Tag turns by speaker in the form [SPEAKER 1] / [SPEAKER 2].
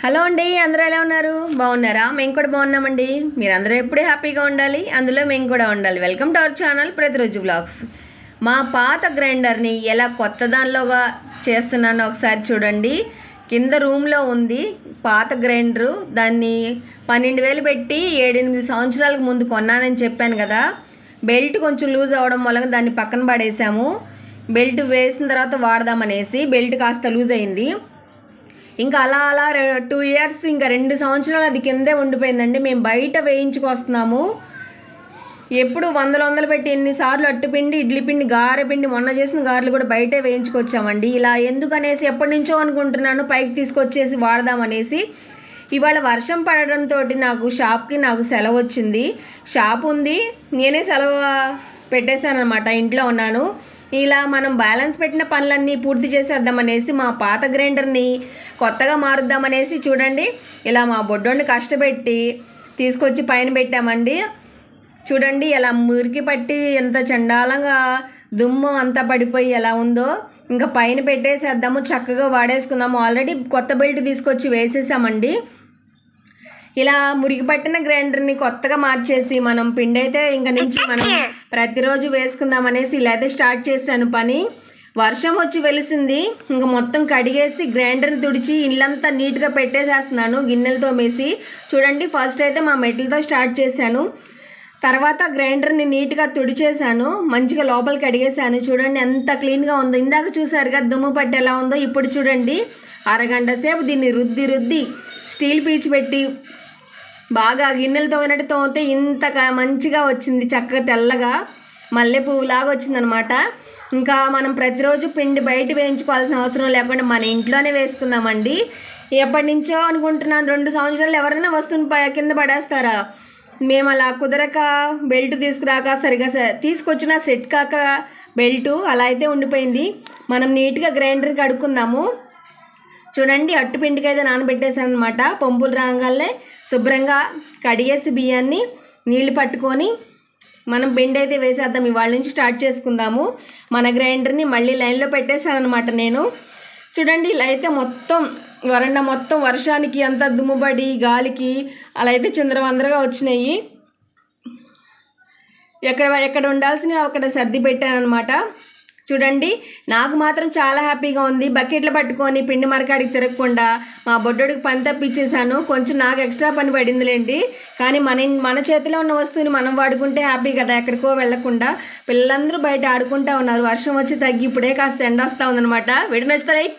[SPEAKER 1] Hello అండి, అందరూ ఎలా ఉన్నారు? బాగున్నారా? మేము కూడా బాగున్నామండి. మీరందరూ ఎప్పుడూ హ్యాపీగా ఉండాలి, అందులో మేము కూడా ఉండాలి. వెల్కమ్ టు అవర్ ఛానల్ ప్రతిరోజు వ్లాగ్స్. మా పాత గ్రైండర్ని ఎలా కొత్త దానిలోగా చేస్తున్నానో ఒకసారి చూడండి. కింద రూమ్లో ఉంది పాత గ్రైండరు. దాన్ని 12,000 పెట్టి 7-8 సంవత్సరాలకు ముందు కొన్నానని చెప్పాను కదా. బెల్ట్ కొంచెం లూజ్ అవ్వడం వల్ల దాన్ని పక్కన పడేసాము. బెల్ట్ వేసిన తర్వాత వాడదామనేసి బెల్ట్ కాస్త లూజ్ అయింది. ఇంకా అలా 2 ఇయర్స్, ఇంకా 2 సంవత్సరాలు అది కిందే ఉండిపోయిందండి. మేము బయట వేయించుకొస్తున్నాము. ఎప్పుడు వందలు పెట్టి ఎన్నిసార్లు అట్టుపిండి, ఇడ్లీ పిండి, గారె పిండి, మొన్న చేసిన గారెలు కూడా బయటే వేయించుకొచ్చామండి. ఇలా ఎందుకనేసి ఎప్పటి నుంచో అనుకుంటున్నాను, పైకి తీసుకొచ్చేసి వాడదామనేసి. ఇవాళ వర్షం పడడంతో నాకు సెలవు వచ్చింది. షాప్ ఉంది, నేనే సెలవు పెట్టేశాను అనమాట. ఇంట్లో ఉన్నాను. ఇలా మనం బ్యాలెన్స్ పెట్టిన పనులన్నీ పూర్తి చేసేద్దామనేసి మా పాత గ్రైండర్ని కొత్తగా మారుద్దామనేసి చూడండి, ఇలా మా బొడ్డోని కష్టపెట్టి తీసుకొచ్చి పైన పెట్టామండి. చూడండి ఎలా మురికి పట్టి ఎంత చండాలంగా దుమ్ము అంతా పడిపోయి ఎలా ఉందో. ఇంకా పైన పెట్టేసేద్దాము, చక్కగా వాడేసుకుందాము. ఆల్రెడీ కొత్త బెల్ట్ తీసుకొచ్చి వేసేసామండి. ఇలా మురికి పట్టిన గ్రైండర్ని కొత్తగా మార్చేసి మనం పిండి అయితే ఇంక నుంచి మనం ప్రతిరోజు వేసుకుందామనేసి ఇలా అయితే స్టార్ట్ చేశాను పని. వర్షం వచ్చి వెలిసింది. ఇంకా మొత్తం కడిగేసి గ్రైండర్ని తుడిచి ఇల్లంతా నీట్గా పెట్టేసేస్తున్నాను గిన్నెలతో మేసి. చూడండి, ఫస్ట్ అయితే మా మెట్లతో స్టార్ట్ చేశాను. తర్వాత గ్రైండర్ని నీట్గా తుడిచేసాను, మంచిగా లోపలికి కడిగేసాను. చూడండి ఎంత క్లీన్గా ఉందో. ఇందాక చూసారుగా దుమ్ము పట్టి ఎలా ఉందో. ఇప్పుడు చూడండి, అరగంట సేపు దీన్ని రుద్ది స్టీల్ పీచు పెట్టి బాగా గిన్నెలతో తోమితే ఇంత మంచిగా వచ్చింది, చక్కగా తెల్లగా మల్లె పువ్వులాగా వచ్చిందనమాట. ఇంకా మనం ప్రతిరోజు పిండి బయట వేయించుకోవాల్సిన అవసరం లేకుండా మన ఇంట్లోనే వేసుకుందామండి. ఎప్పటి నుంచో అనుకుంటున్నాను, 2 సంవత్సరాలు ఎవరైనా వస్తువుని కింద పడేస్తారా? మేము అలా కుదరక బెల్ట్ తీసుకురాక సరిగా తీసుకొచ్చిన సెట్ కాక బెల్టు అలా అయితే ఉండిపోయింది. మనం నీట్గా గ్రైండర్కి కడుక్కుందాము. చూడండి, అట్టుపిండికి అయితే నానబెట్టేసాను అనమాట. పంపులు రాగానే శుభ్రంగా కడిగేసి బియ్యాన్ని నీళ్లు పట్టుకొని మనం పిండి అయితే వేసేద్దాం. ఇవాళ నుంచి స్టార్ట్ చేసుకుందాము. మన గ్రైండర్ని మళ్ళీ లైన్లో పెట్టేసాను అనమాట నేను. చూడండి, ఇలా అయితే మొత్తం వరండా మొత్తం వర్షానికి అంతా దుమ్ముబడి గాలికి అలా అయితే చిందరవందరగా వచ్చినాయి. ఎక్కడ ఉండాల్సినవి అక్కడ సర్ది పెట్టాను అనమాట. చూడండి, నాకు మాత్రం చాలా హ్యాపీగా ఉంది. బకెట్లు పట్టుకొని పిండి మరకాడికి తిరగకుండా మా బొడ్డోడికి పని తప్పించేసాను. కొంచెం నాకు ఎక్స్ట్రా పని పడిందిలేండి, కానీ మన చేతిలో ఉన్న వస్తువుని మనం వాడుకుంటే హ్యాపీ కదా, ఎక్కడికో వెళ్లకుండా. పిల్లలందరూ బయట ఆడుకుంటా ఉన్నారు. వర్షం వచ్చి తగ్గి ఇప్పుడే కాస్త ఎండ వస్తూ ఉందనమాట. వీడియో నచ్చితే లైక్